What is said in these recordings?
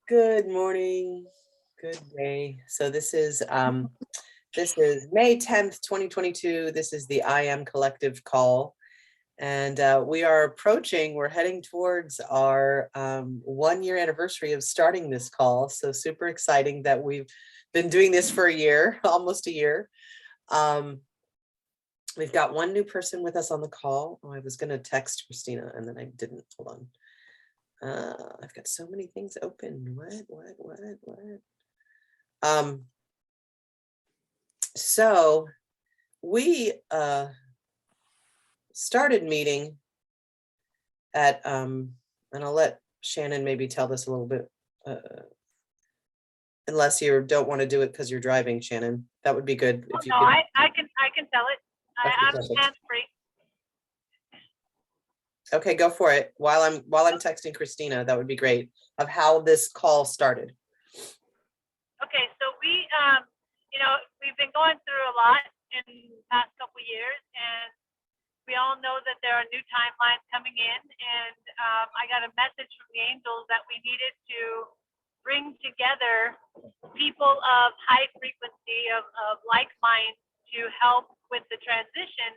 Good morning, good day. So this is May 10th, 2022. This is the I Am Collective call. And we're heading towards our 1 year anniversary of starting this call. So super exciting that we've been doing this for a year, almost a year. We've got one new person with us on the call. Oh, I was gonna text Christina and then I didn't, hold on. I've got so many things open. What? So we started meeting at and I'll let Shannon maybe tell this a little bit, unless you don't want to do it because you're driving, Shannon. That would be good Oh, if you no, could. I can tell it. Okay, I'm perfect. hands-free. Okay, go for it. While I'm texting Christina, that would be great, of how this call started. Okay, so we've been going through a lot in the past couple years, and we all know that there are new timelines coming in, and I got a message from the angels that we needed to bring together people of high frequency, of like mind, to help with the transition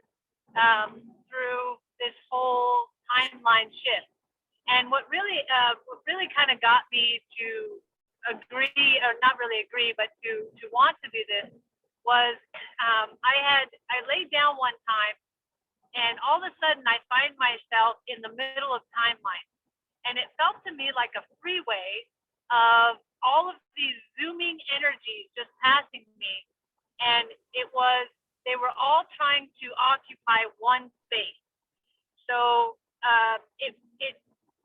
through this whole timeline shift. And what really kind of got me to agree, or not really agree, but to want to do this was I laid down one time, and all of a sudden I find myself in the middle of timeline, and it felt to me like a freeway of all of these zooming energies just passing me, and they were all trying to occupy one space. So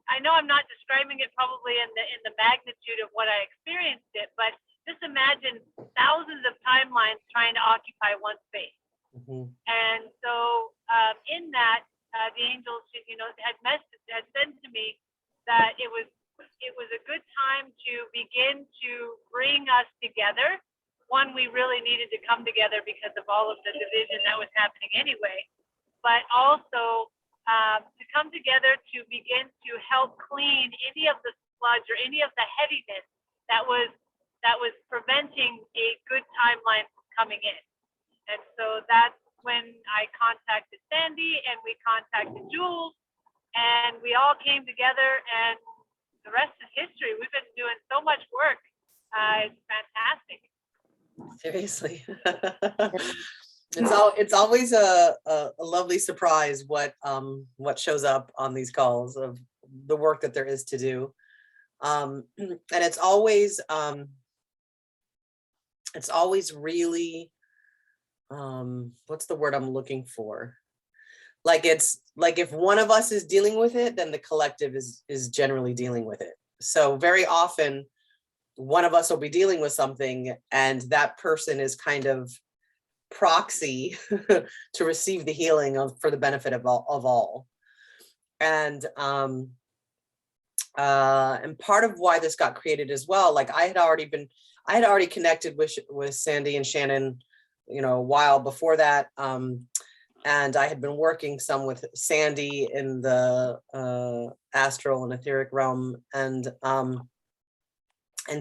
I know I'm not describing it probably in the magnitude of what I experienced it, but just imagine thousands of timelines trying to occupy one space. Mm-hmm. And so in that, the angels, had said to me that it was a good time to begin to bring us together. One, we really needed to come together because of all of the division that was happening anyway, but also to come together to begin to help clean any of the sludge or any of the heaviness that was preventing a good timeline from coming in. And so that's when I contacted Sandy, and we contacted Jules, and we all came together, and the rest is history. We've been doing so much work. It's fantastic. Seriously. It's always a lovely surprise what shows up on these calls of the work that there is to do. And it's always really, what's the word I'm looking for? It's like if one of us is dealing with it, then the collective is generally dealing with it. So very often one of us will be dealing with something, and that person is kind of proxy to receive the healing for the benefit of all. And part of why this got created as well, like I had already connected with Sandy and Shannon, a while before that. And I had been working some with Sandy in the astral and etheric realm. And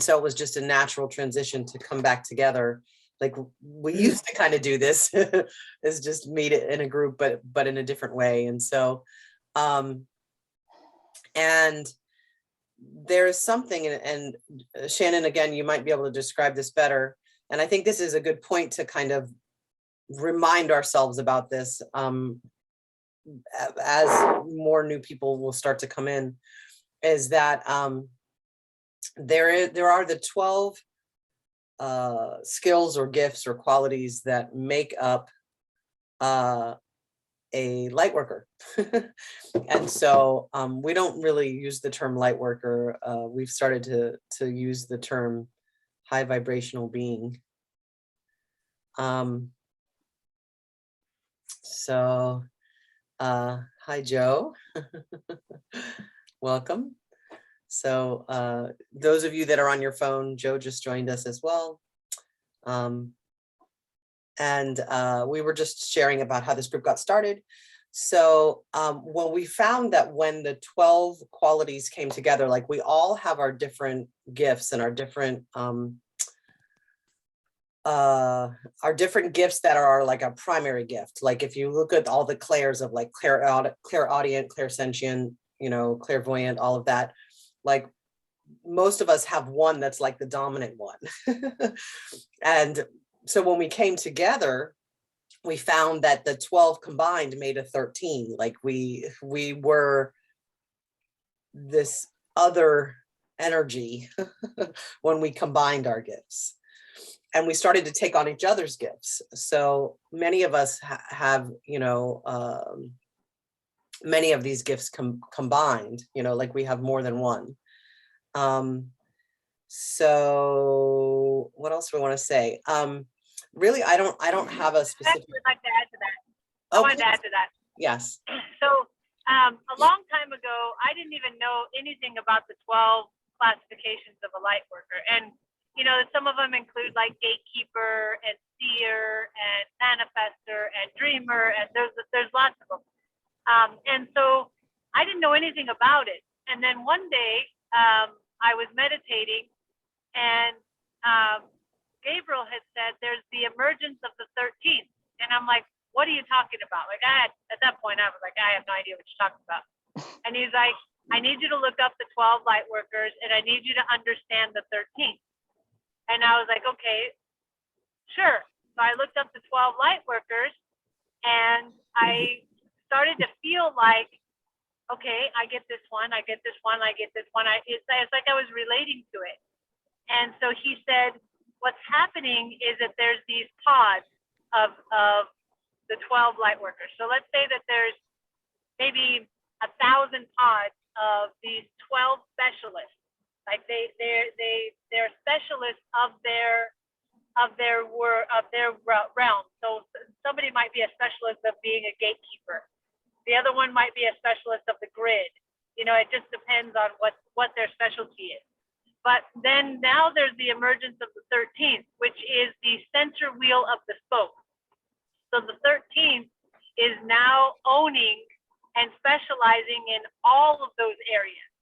so it was just a natural transition to come back together. Like we used to kind of do this is just meet it in a group, but in a different way. And so, and there's something, and Shannon, again, you might be able to describe this better. And I think this is a good point to kind of remind ourselves about this as more new people will start to come in, is that there are the 12 skills or gifts or qualities that make up a light worker. And so we don't really use the term light worker. We've started to use the term high vibrational being. So hi Joe. Welcome. So those of you that are on your phone, Joe just joined us as well. And we were just sharing about how this group got started. So when we found that when the 12 qualities came together, like we all have our different gifts and our different gifts that are like a primary gift. Like if you look at all the clairs of like clairaudient, clairsentient, you know, clairvoyant, all of that, like most of us have one that's like the dominant one. And so when we came together, we found that the 12 combined made a 13. Like we were this other energy when we combined our gifts. And we started to take on each other's gifts. So many of us have, you know, many of these gifts combined, you know, like we have more than one. So what else do we want to say? Really, I don't have a specific. Actually, I'd like to add to that. I Oh, wanted to please. add to that. Yes. So a long time ago, I didn't even know anything about the 12 classifications of a light worker. And, you know, some of them include like gatekeeper and seer and manifester and dreamer, and there's lots of them. And so I didn't know anything about it. And then one day I was meditating, and Gabriel had said there's the emergence of the 13th. And I'm like, what are you talking about? Like at that point, I was like, I have no idea what you're talking about. And he's like, I need you to look up the 12 light workers, and I need you to understand the 13th. And I was like, okay, sure. So I looked up the 12 light workers, and I started to feel like, okay, I get this one, I get this one, I get this one. It's like I was relating to it. And so he said, what's happening is that there's these pods of the 12 light workers. So let's say that there's maybe 1,000 pods of these 12 specialists. Like they're specialists of their realm. So somebody might be a specialist of being a gatekeeper. The other one might be a specialist of the grid. You know, it just depends on what their specialty is. But then now there's the emergence of the 13th, which is the center wheel of the spoke. So the 13th is now owning and specializing in all of those areas.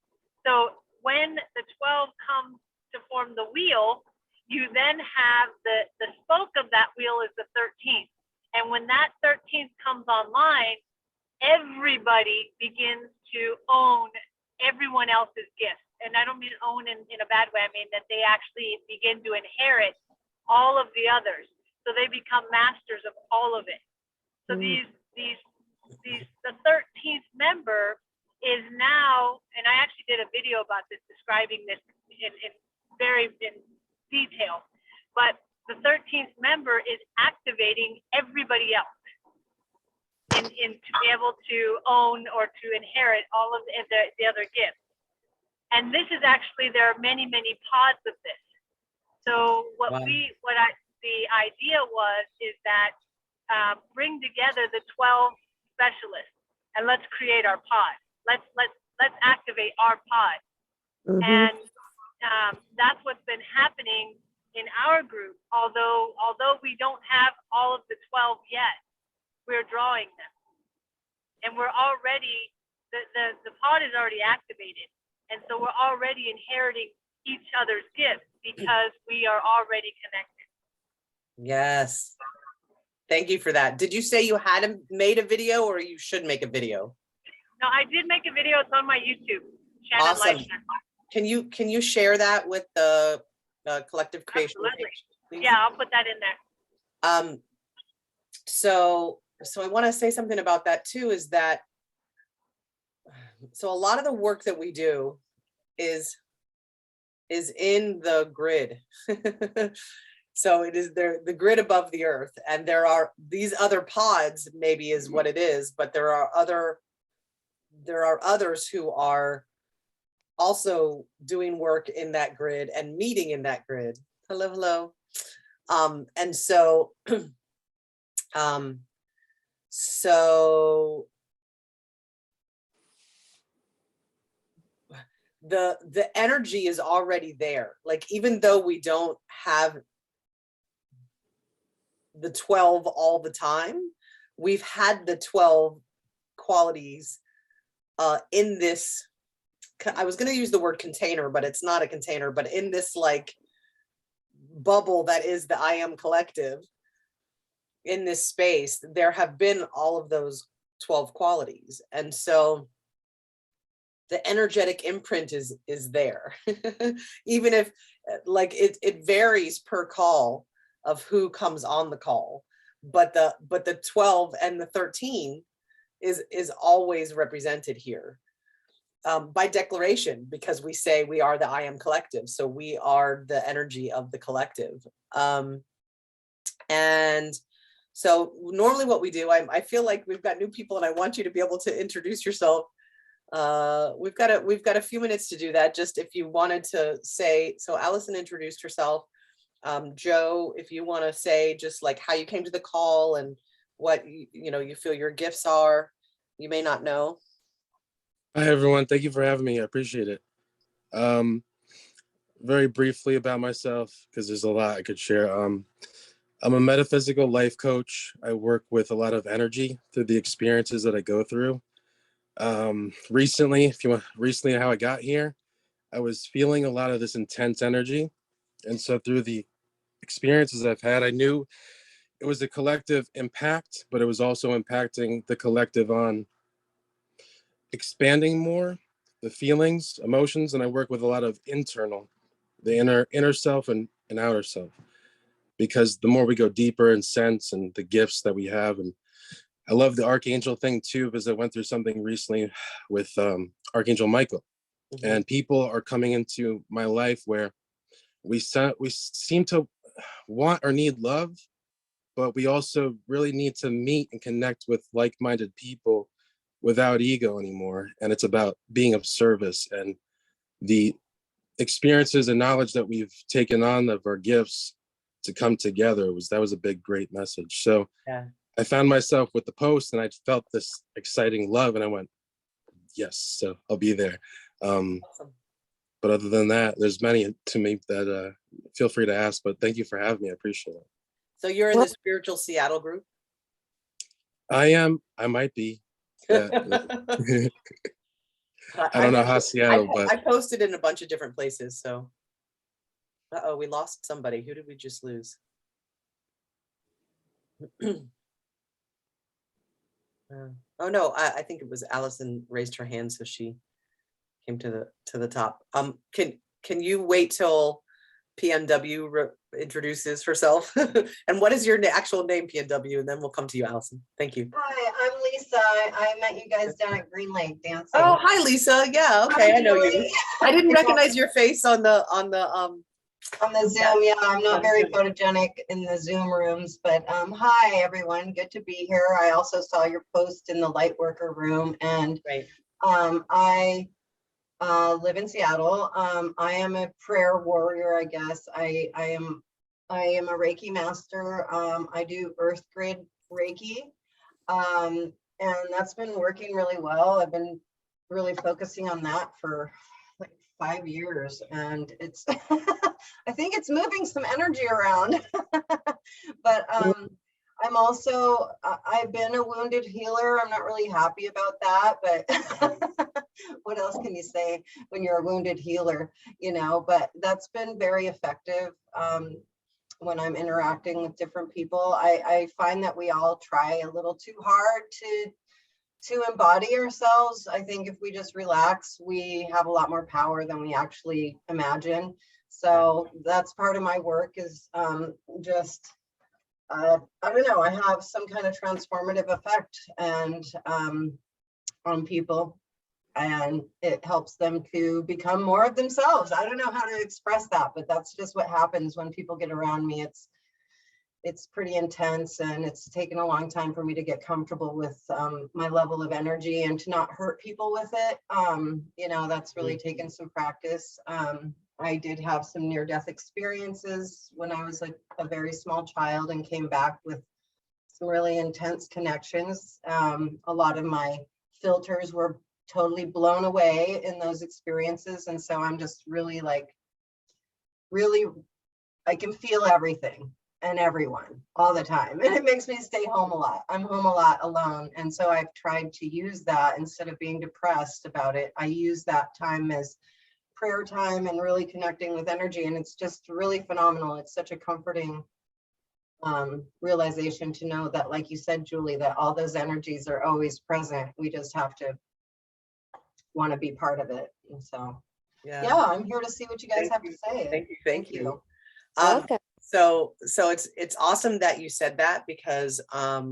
So when the 12 comes to form the wheel, you then have the spoke of that wheel is the 13th. And when that 13th comes online, everybody begins to own everyone else's gifts. And I don't mean own in a bad way. I mean that they actually begin to inherit all of the others. So they become masters of all of it. So the 13th member is now, and I actually did a video about this, describing this in detail, but the 13th member is activating everybody else in to be able to own or to inherit all of the other gifts. And this is actually, there are many, many pods of this. So the idea is that bring together the 12 specialists and let's create our pod. Let's activate our pod. Mm-hmm. And that's what's been happening in our group. Although we don't have all of the 12 yet, we're drawing them, and we're already the pod is already activated, and so we're already inheriting each other's gifts because we are already connected. Yes. Thank you for that. Did you say you hadn't made a video, or you should make a video? No, I did make a video. It's on my YouTube. Shannon awesome. Leishner. Can you share that with the Collective Creation page, please? Yeah, I'll put that in there. So I want to say something about that too, is that, so a lot of the work that we do is in the grid. So it is the grid above the earth, and there are these other pods, maybe is what it is, but there are others who are also doing work in that grid and meeting in that grid. Hello. And so so the energy is already there. Like, even though we don't have the 12 all the time, we've had the 12 qualities in this, I was going to use the word container, but it's not a container, but in this like bubble that is the I Am Collective, in this space, there have been all of those 12 qualities. And so the energetic imprint is there. Even if like it varies per call of who comes on the call, but the 12 and the 13 is always represented here by declaration, because we say we are the I Am Collective. So we are the energy of the collective. And so normally what we do, I feel like we've got new people and I want you to be able to introduce yourself. We've got a few minutes to do that. Just if you wanted to say, so Allison introduced herself. Joe, if you want to say just like how you came to the call and what you feel your gifts are, you may not know. Hi everyone, thank you for having me. I appreciate it. Very briefly about myself, because there's a lot I could share. I'm a metaphysical life coach. I work with a lot of energy through the experiences that I go through. Recently how I got here, I was feeling a lot of this intense energy. And so through the experiences I've had, I knew it was a collective impact, but it was also impacting the collective on expanding more the feelings, emotions, and I work with a lot of the inner self and outer self. Because the more we go deeper in sense and the gifts that we have, and I love the archangel thing too, because I went through something recently with Archangel Michael. Mm-hmm. And people are coming into my life where we seem to want or need love, but we also really need to meet and connect with like-minded people without ego anymore. And it's about being of service, and the experiences and knowledge that we've taken on of our gifts to come together that was a big, great message. So yeah. I found myself with the post and I felt this exciting love and I went, yes, so I'll be there. Awesome. But other than that, there's many to me that feel free to ask, but thank you for having me. I appreciate it. So you're in the Spiritual Seattle group? I am. I might be. I don't know how Seattle, but I posted in a bunch of different places. So, uh-oh, we lost somebody. Who did we just lose? Oh no, I think it was Allison raised her hand, so she came to the top. Can you wait till PNW introduces herself? And what is your actual name, PNW? And then we'll come to you, Allison. Thank you. Hi, I'm Lisa. I met you guys down at Green Lake dancing. Oh, hi, Lisa. Yeah, okay, I know you. I didn't recognize your face on the Zoom. Yeah, I'm not very photogenic in the Zoom rooms, but hi everyone, good to be here. I also saw your post in the Lightworker room, and right. I live in Seattle. I am a prayer warrior, I guess. I am a Reiki master. I do Earth Grid Reiki, and that's been working really well. I've been really focusing on that for like 5 years, and it's I think it's moving some energy around. But I'm also I've been a wounded healer. I'm not really happy about that, but what else can you say when you're a wounded healer, but that's been very effective. When I'm interacting with different people, I find that we all try a little too hard to embody ourselves. I think if we just relax, we have a lot more power than we actually imagine. So that's part of my work is just, I don't know, I have some kind of transformative effect and on people, and it helps them to become more of themselves. I don't know how to express that, but that's just what happens when people get around me. It's pretty intense, and it's taken a long time for me to get comfortable with my level of energy and to not hurt people with it. That's really taken some practice. I did have some near-death experiences when I was like a very small child and came back with some really intense connections. A lot of my filters were totally blown away in those experiences. And so I'm just really I can feel everything. and everyone all the time. And it makes me stay home a lot. I'm home a lot alone. And so I've tried to use that instead of being depressed about it. I use that time as prayer time and really connecting with energy. And it's just really phenomenal. It's such a comforting realization to know that, like you said, Julie, that all those energies are always present. We just have to want to be part of it. And so, yeah, I'm here to see what you guys Thank have you. to say. Thank you. Welcome. So it's awesome that you said that, because I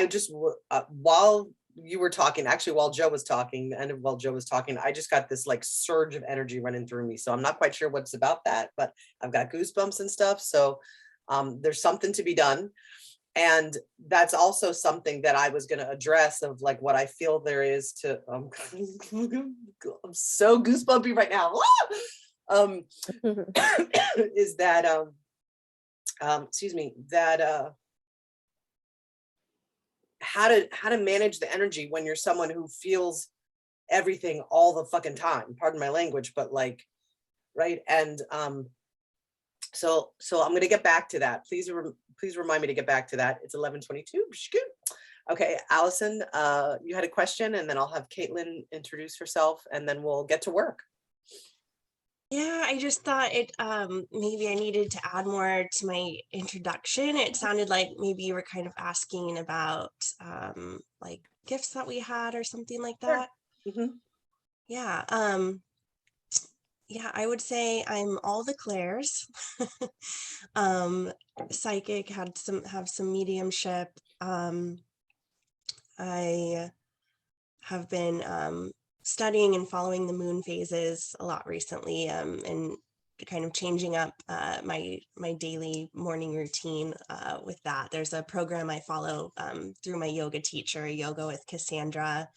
just while you were talking, actually while Joe was talking, the end of while Joe was talking, I just got this like surge of energy running through me. So I'm not quite sure what's about that, but I've got goosebumps and stuff. So there's something to be done. And that's also something that I was going to address, of like what I feel there is to, I'm so goosebumpy right now. Is that, excuse me, that how to manage the energy when you're someone who feels everything all the fucking time, pardon my language, but like, right. And so I'm going to get back to that. Please remind me to get back to that. It's 11:22. Okay, Allison, you had a question, and then I'll have Caitlin introduce herself, and then we'll get to work. Yeah, I just thought it maybe I needed to add more to my introduction. It sounded like maybe you were kind of asking about like gifts that we had or something like that. Mhm. Yeah. Yeah, I would say I'm all the Claires. Psychic, have some mediumship. I have been studying and following the moon phases a lot recently, and kind of changing up my daily morning routine with that. There's a program I follow through my yoga teacher, Yoga with Cassandra,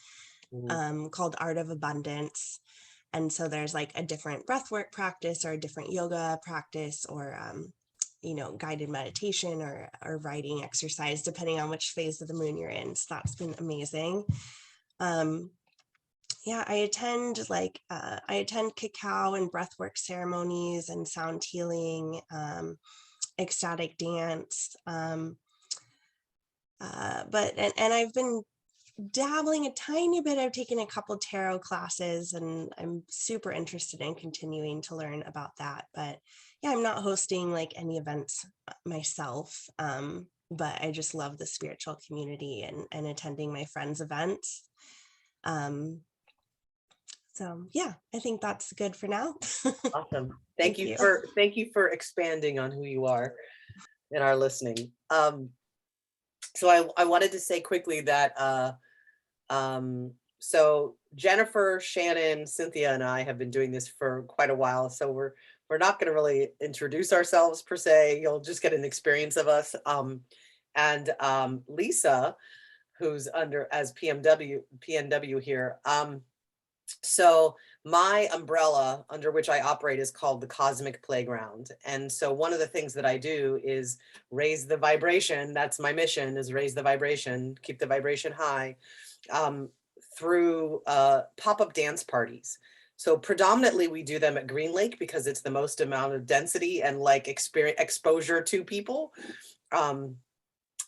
called Art of Abundance. And so there's like a different breathwork practice or a different yoga practice, or guided meditation or writing exercise, depending on which phase of the moon you're in. So that's been amazing. Yeah, I attend cacao and breathwork ceremonies and sound healing, ecstatic dance. But I've been dabbling a tiny bit. I've taken a couple tarot classes, and I'm super interested in continuing to learn about that. But yeah, I'm not hosting like any events myself, but I just love the spiritual community and attending my friends' events. So yeah, I think that's good for now. Awesome. Thank Thank you. you for expanding on who you are and our listening. So I wanted to say quickly that so Jennifer, Shannon, Cynthia, and I have been doing this for quite a while. So we're not going to really introduce ourselves per se. You'll just get an experience of us. And Lisa, who's under as PNW here. So my umbrella under which I operate is called the Cosmic Playground. And so one of the things that I do is raise the vibration. That's my mission, is raise the vibration, keep the vibration high, through pop-up dance parties. So predominantly we do them at Green Lake because it's the most amount of density and like exposure to people.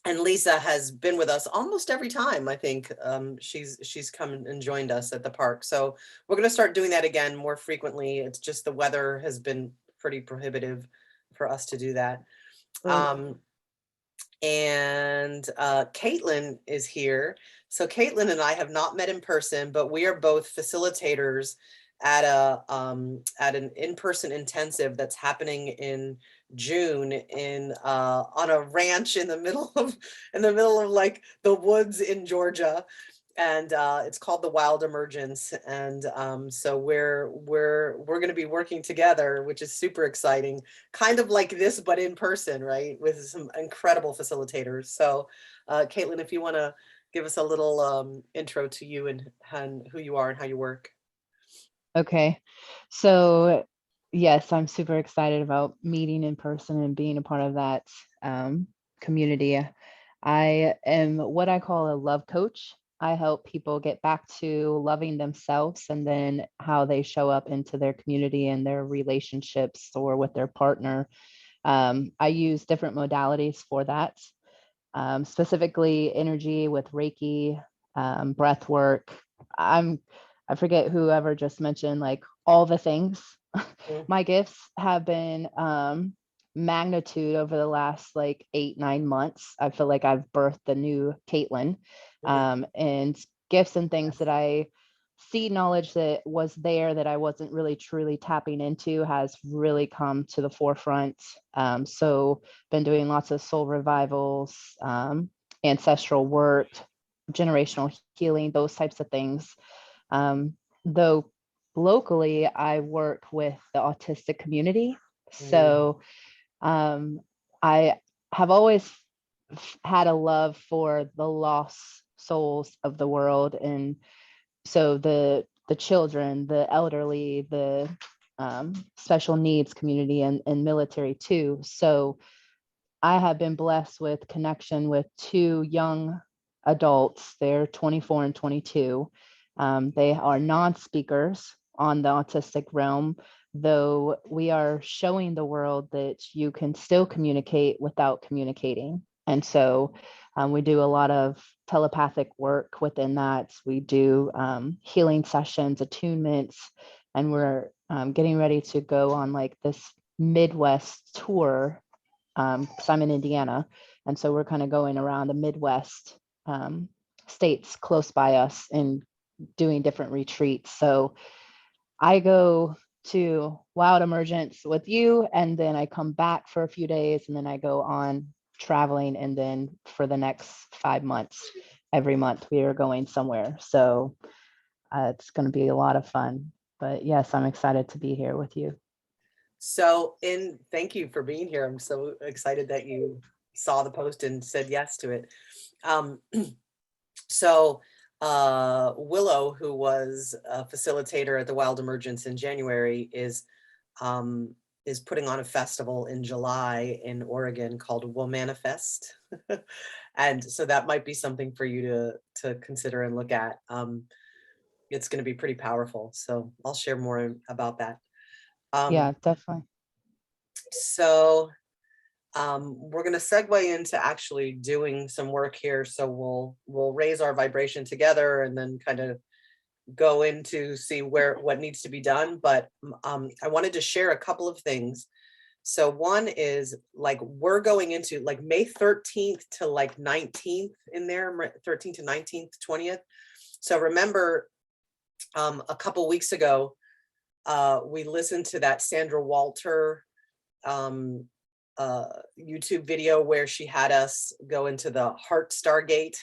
And Lisa has been with us almost every time. I think she's come and joined us at the park. So we're going to start doing that again more frequently. It's just the weather has been pretty prohibitive for us to do that. And Caitlin is here. So Caitlin and I have not met in person, but we are both facilitators at an in-person intensive that's happening in June on a ranch in the middle of like the woods in Georgia. And it's called the Wild Emergence. And so we're going to be working together, which is super exciting, kind of like this, but in person, right? With some incredible facilitators. So Caitlin, if you want to give us a little intro to you and who you are and how you work. Okay, so yes, I'm super excited about meeting in person and being a part of that community. I am what I call a love coach. I help people get back to loving themselves and then how they show up into their community and their relationships or with their partner. I use different modalities for that, specifically energy with Reiki, breath work. I forget whoever just mentioned like all the things. Mm. My gifts have been magnitude over the last like 8-9 months. I feel like I've birthed the new Caitlin, and gifts and things that I see knowledge that was there that I wasn't really truly tapping into has really come to the forefront. So been doing lots of soul revivals, ancestral work, generational healing, those types of things. Though locally, I work with the autistic community. So I have always had a love for the lost souls of the world. And so the children, the elderly, the special needs community and military too. So I have been blessed with connection with 2 young adults. They're 24 and 22. They are non-speakers on the autistic realm, though we are showing the world that you can still communicate without communicating. And so we do a lot of telepathic work within that. We do healing sessions, attunements, and we're getting ready to go on like this Midwest tour, because I'm in Indiana. And so we're kind of going around the Midwest states close by us and doing different retreats. So I go to Wild Emergence with you, and then I come back for a few days, and then I go on traveling. And then for the next 5 months, every month we are going somewhere. So it's going to be a lot of fun. But yes, I'm excited to be here with you. So thank you for being here. I'm so excited that you saw the post and said yes to it. So Willow, who was a facilitator at the Wild Emergence in January, is putting on a festival in July in Oregon called Womanifest. And so that might be something for you to consider and look at. It's going to be pretty powerful. So I'll share more about that. Yeah, definitely. So we're going to segue into actually doing some work here. So we'll raise our vibration together and then kind of go into see what needs to be done. But I wanted to share a couple of things. So one is like we're going into like May 13th to like 19th in there, 13th to 19th, 20th. So remember a couple weeks ago, we listened to that Sandra Walter YouTube video where she had us go into the Heart Stargate.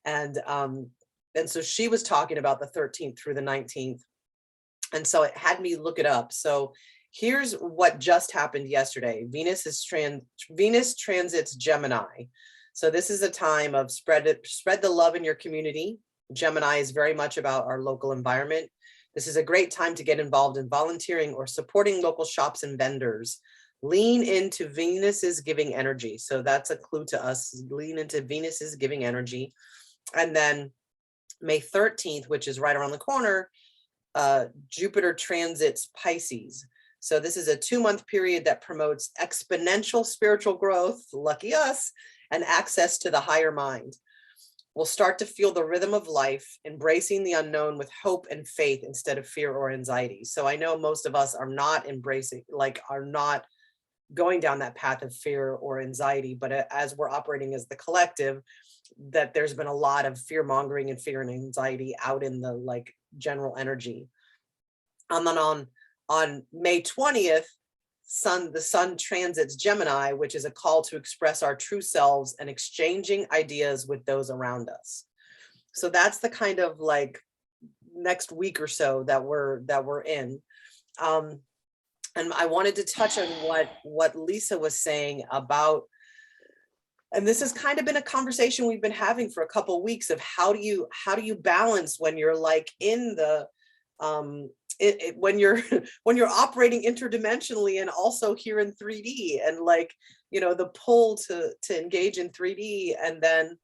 And so she was talking about the 13th through the 19th. And so it had me look it up. So here's what just happened yesterday. Venus transits Gemini. So this is a time of spread the love in your community. Gemini is very much about our local environment. This is a great time to get involved in volunteering or supporting local shops and vendors. Lean into Venus's giving energy. So that's a clue to us. Lean into Venus's giving energy. And then May 13th, which is right around the corner, Jupiter transits Pisces. So this is a 2-month period that promotes exponential spiritual growth, lucky us, and access to the higher mind. We'll start to feel the rhythm of life, embracing the unknown with hope and faith instead of fear or anxiety. So I know most of us are not are not going down that path of fear or anxiety, but as we're operating as the collective, that there's been a lot of fear mongering and fear and anxiety out in the like general energy. And then on May 20th, the sun transits Gemini, which is a call to express our true selves and exchanging ideas with those around us. So that's the kind of like next week or so that we're in. And I wanted to touch on what Lisa was saying about, and this has kind of been a conversation we've been having for a couple of weeks of how do you balance when you're like in the when you're operating interdimensionally and also here in 3D, and like, you know, the pull to engage in 3D, and then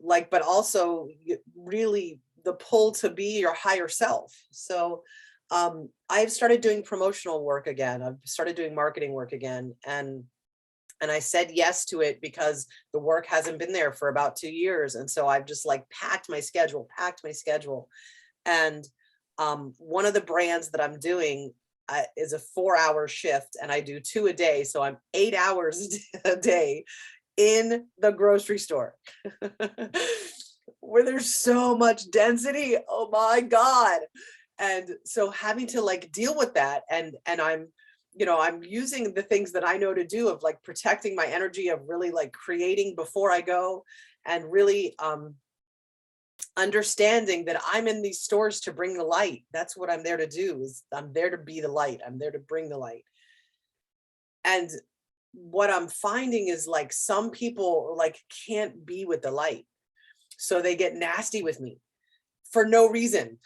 like, but also really the pull to be your higher self. So I've started doing promotional work again. I've started doing marketing work again. And I said yes to it because the work hasn't been there for about 2 years. And so I've just like packed my schedule. And one of the brands that I'm doing is a 4-hour shift, and I do 2 a day. So I'm 8 hours a day in the grocery store where there's so much density. Oh my God. And so having to like deal with that, and I'm, I'm using the things that I know to do of like protecting my energy, of really like creating before I go, and really understanding that I'm in these stores to bring the light. That's what I'm there to do. Is I'm there to be the light. I'm there to bring the light. And what I'm finding is like some people like can't be with the light. So they get nasty with me for no reason.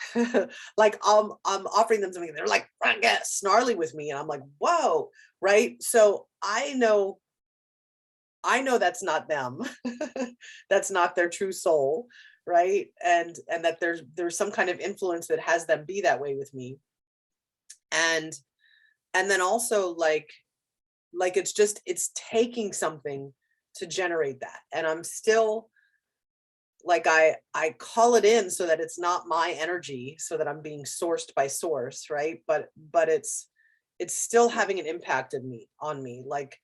Like I'm offering them something, they're like get snarly with me, and I'm like, whoa, right? So I know that's not them. That's not their true soul, right? And that there's some kind of influence that has them be that way with me. And then also like it's taking something to generate that. And I'm still like, I call it in so that it's not my energy, so that I'm being sourced by source, right? But it's still having an impact on me. Like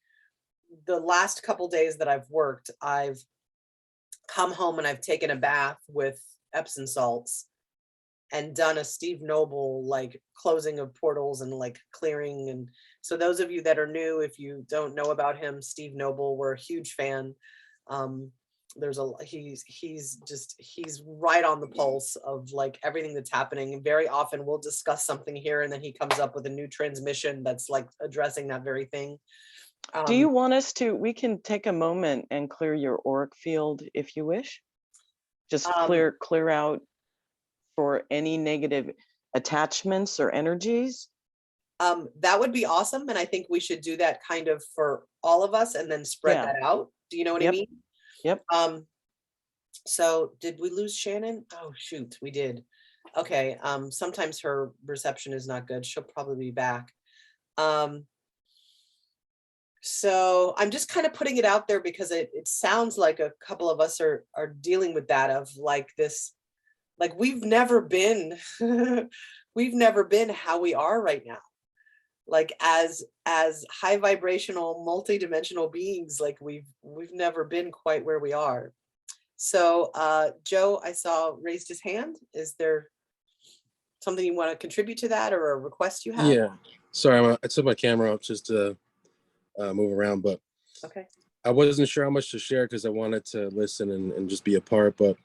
the last couple days that I've worked, I've come home and I've taken a bath with Epsom salts and done a Steve Noble like closing of portals and like clearing. And so those of you that are new, if you don't know about him, Steve Noble, we're a huge fan. He's right on the pulse of like everything that's happening. And very often we'll discuss something here and then he comes up with a new transmission that's like addressing that very thing. Do you want us to, we can take a moment and clear your auric field if you wish. Just clear out for any negative attachments or energies. That would be awesome. And I think we should do that kind of for all of us and then spread that out. Do you know what I mean? Yep. So did we lose Shannon? Oh, shoot, we did. Okay. Sometimes her reception is not good. She'll probably be back. So I'm just kind of putting it out there because it sounds like a couple of us are dealing with that, of like this, like we've never been how we are right now. Like as high vibrational, multidimensional beings, like we've never been quite where we are. So Joe, I saw raised his hand. Is there something you want to contribute to that, or a request you have? Yeah, sorry, I took my camera up just to move around, but Okay. I wasn't sure how much to share because I wanted to listen and just be a part. But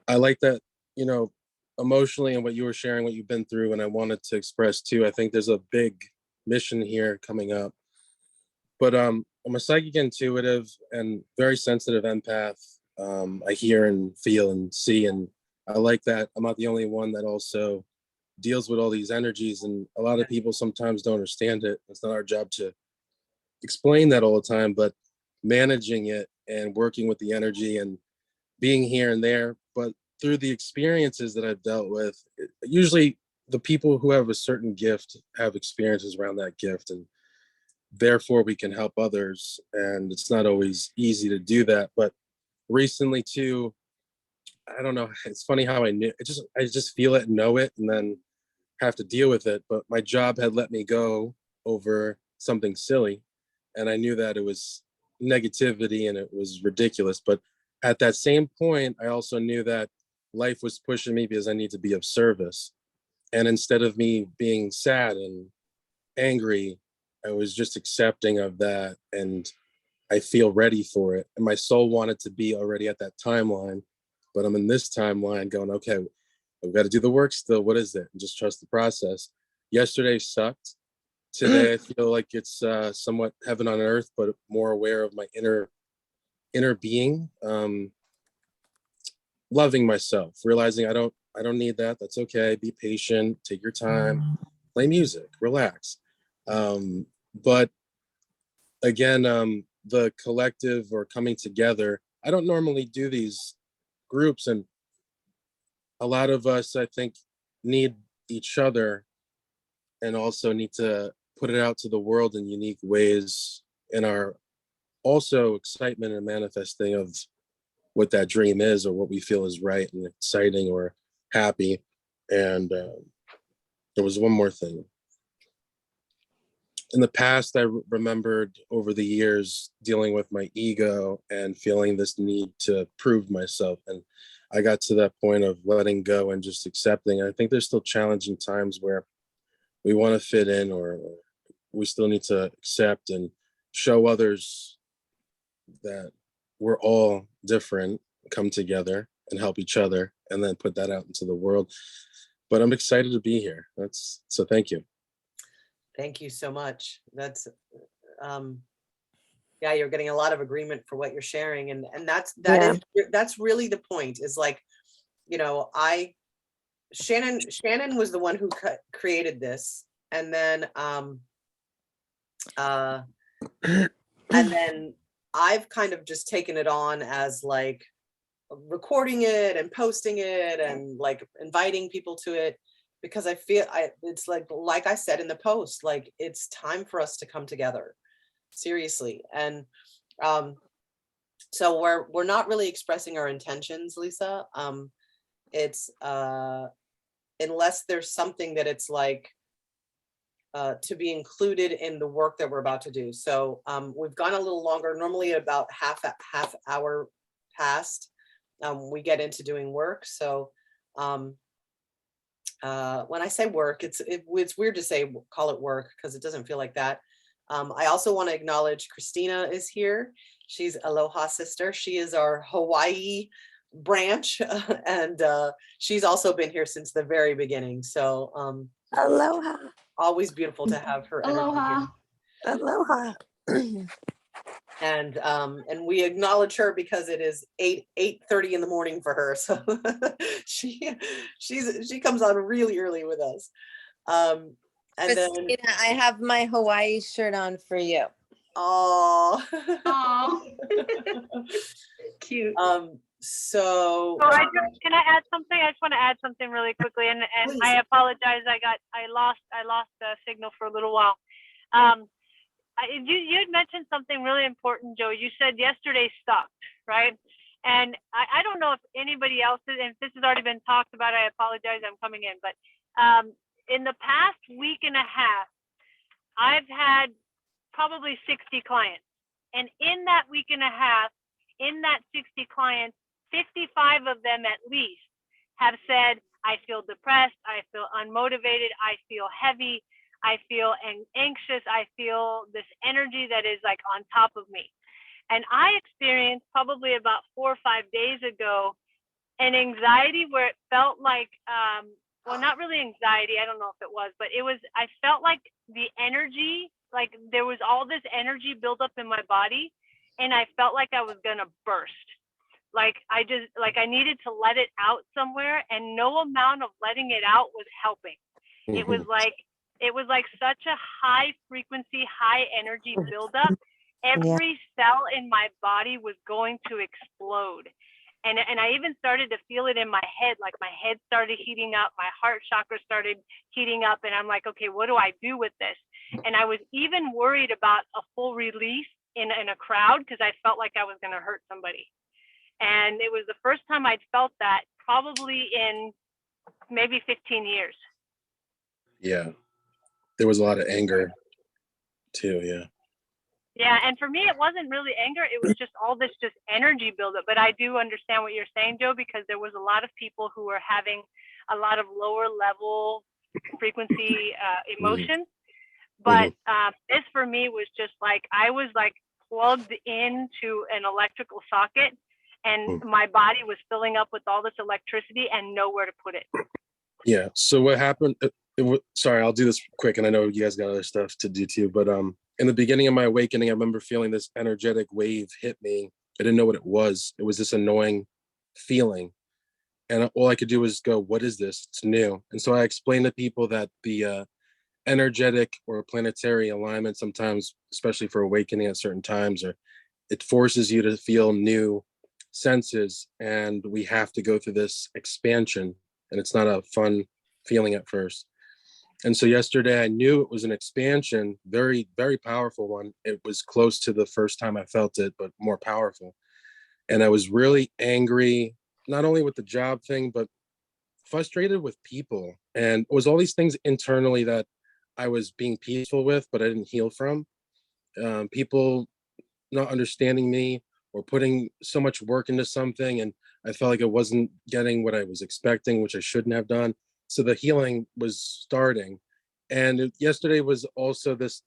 I like that, emotionally, and what you were sharing, what you've been through, and I wanted to express too. I think there's a big mission here coming up. But I'm a psychic intuitive and very sensitive empath. I hear and feel and see, and I like that I'm not the only one that also deals with all these energies. And a lot of people sometimes don't understand it. It's not our job to explain that all the time, but managing it and working with the energy and being here and there. But through the experiences that I've dealt with, usually the people who have a certain gift have experiences around that gift, and therefore we can help others. And it's not always easy to do that. But recently too, I don't know, it's funny how I just feel it and know it and then have to deal with it. But my job had let me go over something silly, and I knew that it was negativity and it was ridiculous. But at that same point, I also knew that life was pushing me because I need to be of service. And instead of me being sad and angry, I was just accepting of that, and I feel ready for it. And my soul wanted to be already at that timeline, but I'm in this timeline going, okay, I've got to do the work still. What is it? And just trust the process. Yesterday sucked. Today I feel like it's somewhat heaven on earth, but more aware of my inner being, loving myself, realizing I don't need that. That's okay. Be patient, take your time, play music, relax. But again, the collective or coming together, I don't normally do these groups, and a lot of us, I think, need each other and also need to put it out to the world in unique ways in our also excitement and manifesting of what that dream is or what we feel is right and exciting or happy. And there was one more thing. In the past, I remembered over the years dealing with my ego and feeling this need to prove myself. And I got to that point of letting go and just accepting. I think there's still challenging times where we want to fit in, or we still need to accept and show others that we're all different, come together and help each other, and then put that out into the world. But I'm excited to be here. So thank you. Thank you so much. That's, yeah, you're getting a lot of agreement for what you're sharing. And that's really the point, is like, you know, Shannon was the one who created this. And then, and then I've kind of just taken it on as like recording it and posting it and like inviting people to it, because I feel it's like I said in the post, like it's time for us to come together, seriously. And so we're not really expressing our intentions, Lisa. It's unless there's something that it's like to be included in the work that we're about to do. So we've gone a little longer, normally about half hour past we get into doing work. So when I say work, it's weird to say call it work because it doesn't feel like that. I also want to acknowledge Christina is here. She's Aloha Sister. She is our Hawaii branch, and she's also been here since the very beginning. So Aloha. Always beautiful to have her energy Aloha. here. Aloha. And we acknowledge her because it is 8:30 in the morning for her. So she comes on really early with us. And then Christina, I have my Hawaii shirt on for you. oh Cute. So Can I add something? I just want to add something really quickly, and Please. I apologize. I lost the signal for a little while. You had mentioned something really important, Joe. You said yesterday sucked, right? And I don't know if anybody else is, and if this has already been talked about, I apologize, I'm coming in. But in the past week and a half, I've had probably 60 clients. And in that week and a half, in that 60 clients, 55 of them at least have said, I feel depressed, I feel unmotivated, I feel heavy, I feel anxious, I feel this energy that is like on top of me. And I experienced probably about 4 or 5 days ago an anxiety where it felt like, well, not really anxiety, I don't know if it was, but it was, I felt like the energy, like there was all this energy built up in my body, and I felt like I was gonna burst. Like I needed to let it out somewhere, and no amount of letting it out was helping. It was like such a high frequency, high energy buildup. Every cell in my body was going to explode. And I even started to feel it in my head, like my head started heating up, my heart chakra started heating up, and I'm like, okay, what do I do with this? And I was even worried about a full release in a crowd because I felt like I was gonna hurt somebody. And it was the first time I'd felt that probably in maybe 15 years. Yeah, there was a lot of anger too. Yeah. Yeah, and for me, it wasn't really anger. It was just all this just energy buildup. But I do understand what you're saying, Joe, because there was a lot of people who were having a lot of lower level frequency emotions. But this for me was just like, I was like plugged into an electrical socket, and my body was filling up with all this electricity and nowhere to put it. Yeah. So what happened? Sorry, I'll do this quick, and I know you guys got other stuff to do too. But in the beginning of my awakening, I remember feeling this energetic wave hit me. I didn't know what it was. It was this annoying feeling, and all I could do was go, "What is this? It's new." And so I explained to people that the energetic or planetary alignment sometimes, especially for awakening at certain times, or it forces you to feel new senses, and we have to go through this expansion, and it's not a fun feeling at first. And so yesterday I knew it was an expansion, very, very powerful one. It was close to the first time I felt it, but more powerful. And I was really angry, not only with the job thing, but frustrated with people. And it was all these things internally that I was being peaceful with, but I didn't heal from. People not understanding me or putting so much work into something, and I felt like I wasn't getting what I was expecting, which I shouldn't have done. So the healing was starting. And yesterday was also this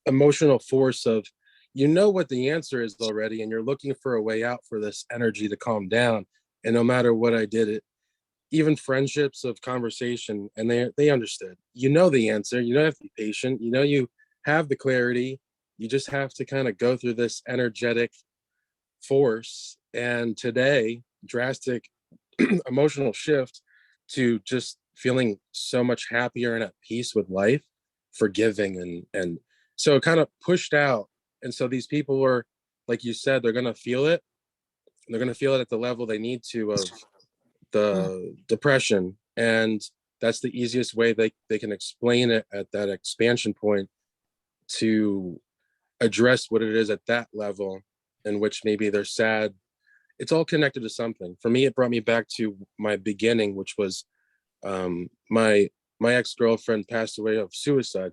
emotional force of, you know what the answer is already, and you're looking for a way out for this energy to calm down. And no matter what I did, it even friendships of conversation, and they understood. You know the answer. You don't have to be patient. You know you have the clarity. You just have to kind of go through this energetic force. And today, drastic emotional shift to just feeling so much happier and at peace with life, forgiving, and so it kind of pushed out. And so these people were, like you said, they're gonna feel it. They're gonna feel it at the level they need to of the depression. And that's the easiest way they can explain it at that expansion point, to address what it is at that level, in which maybe they're sad. It's all connected to something. For me, it brought me back to my beginning, which was my ex-girlfriend passed away of suicide.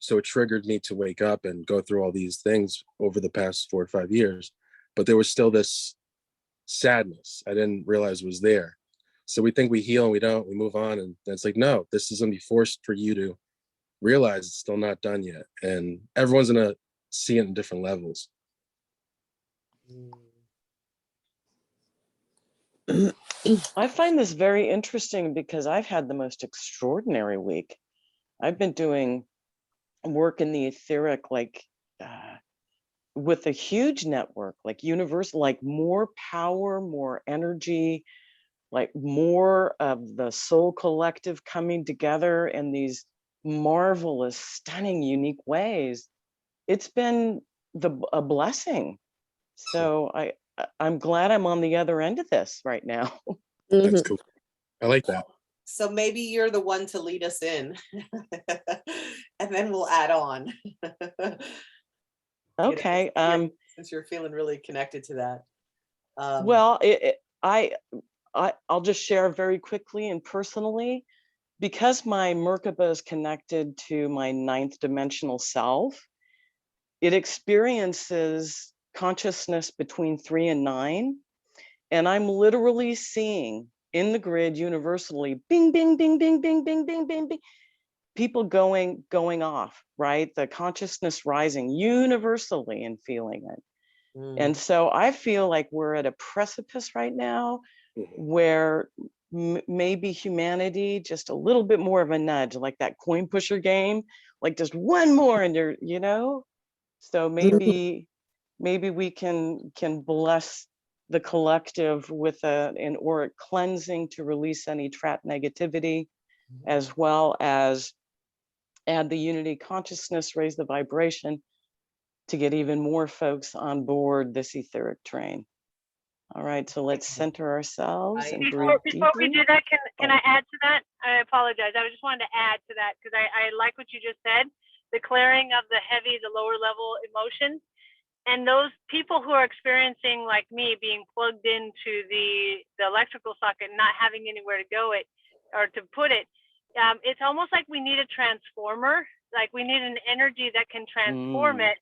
So it triggered me to wake up and go through all these things over the past 4 or 5 years. But there was still this sadness I didn't realize was there. So we think we heal and we don't, we move on. And it's like, no, this is gonna be forced for you to realize it's still not done yet. And everyone's gonna see it in different levels. I find this very interesting because I've had the most extraordinary week. I've been doing work in the etheric, like with a huge network, like universal, like more power, more energy, like more of the soul collective coming together in these marvelous, stunning, unique ways. It's been a blessing. So I'm glad I'm on the other end of this right now. That's cool. I like that. So maybe you're the one to lead us in. And then we'll add on. Okay. Since you're feeling really connected to that. Well, I'll just share very quickly and personally, because my Merkaba is connected to my 9th dimensional self, it experiences consciousness between 3 and 9. And I'm literally seeing in the grid universally, bing, bing, bing, bing, bing, bing, bing, bing, bing, people going off, right? The consciousness rising universally and feeling it. And so I feel like we're at a precipice right now where maybe humanity, just a little bit more of a nudge, like that coin pusher game, like just one more and you're, you know, so maybe we can bless the collective with an auric cleansing to release any trapped negativity, as well as add the unity consciousness, raise the vibration to get even more folks on board this etheric train. All right, so let's center ourselves and breathe Before we deeply. do that, can I add to that? I apologize. I just wanted to add to that because I like what you just said, the clearing of the heavy, the lower level emotions. And those people who are experiencing, like me, being plugged into the electrical socket, not having anywhere to go it or to put it, it's almost like we need a transformer. Like we need an energy that can transform it,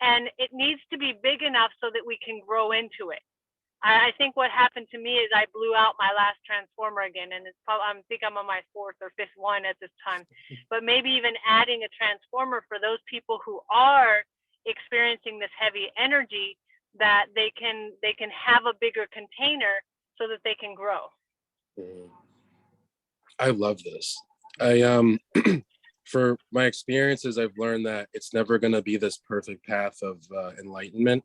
and it needs to be big enough so that we can grow into it. I think what happened to me is I blew out my last transformer again, and it's probably, I think I'm on my 4th or 5th one at this time. But maybe even adding a transformer for those people who are experiencing this heavy energy, that they can have a bigger container so that they can grow. I love this. I for my experiences, I've learned that it's never going to be this perfect path of enlightenment,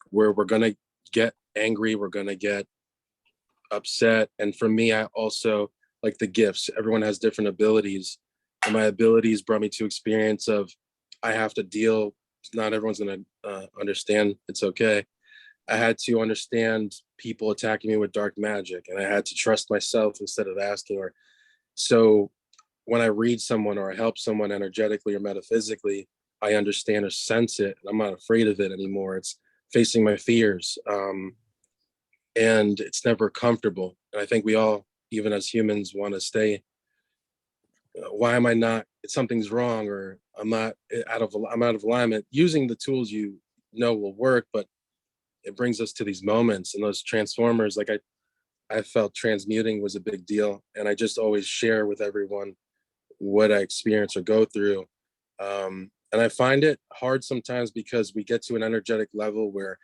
where we're going to get angry, we're going to get upset. And for me, I also like the gifts. Everyone has different abilities, and my abilities brought me to experience of, I have to deal. Not everyone's going to understand. It's okay. I had to understand people attacking me with dark magic, and I had to trust myself instead of asking. Or so when I read someone or I help someone energetically or metaphysically, I understand or sense it. I'm not afraid of it anymore. It's facing my fears. And it's never comfortable. And I think we all, even as humans, want to stay. Why am I not? Something's wrong, or I'm out of alignment. Using the tools you know will work, but it brings us to these moments and those transformers. Like I felt transmuting was a big deal, and I just always share with everyone what I experience or go through. And I find it hard sometimes because we get to an energetic level where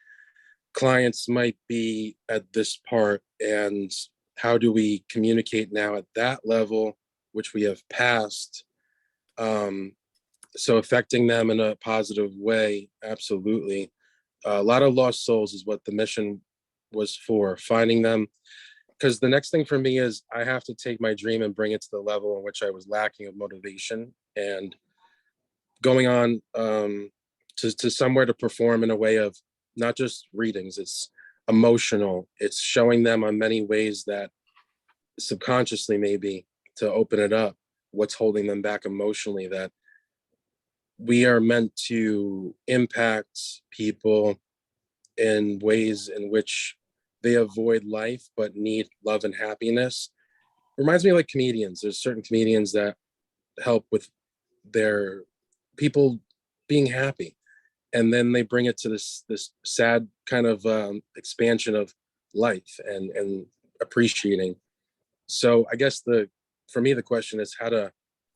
clients might be at this part, and how do we communicate now at that level, which we have passed? So affecting them in a positive way, absolutely. A lot of lost souls is what the mission was for, finding them. Because the next thing for me is I have to take my dream and bring it to the level in which I was lacking of motivation, and going on to somewhere to perform in a way of not just readings, it's emotional. It's showing them on many ways that subconsciously maybe to open it up, what's holding them back emotionally, that we are meant to impact people in ways in which they avoid life but need love and happiness. Reminds me of like comedians. There's certain comedians that help with their people being happy, and then they bring it to this sad kind of expansion of life and appreciating. So I guess for me the question is how to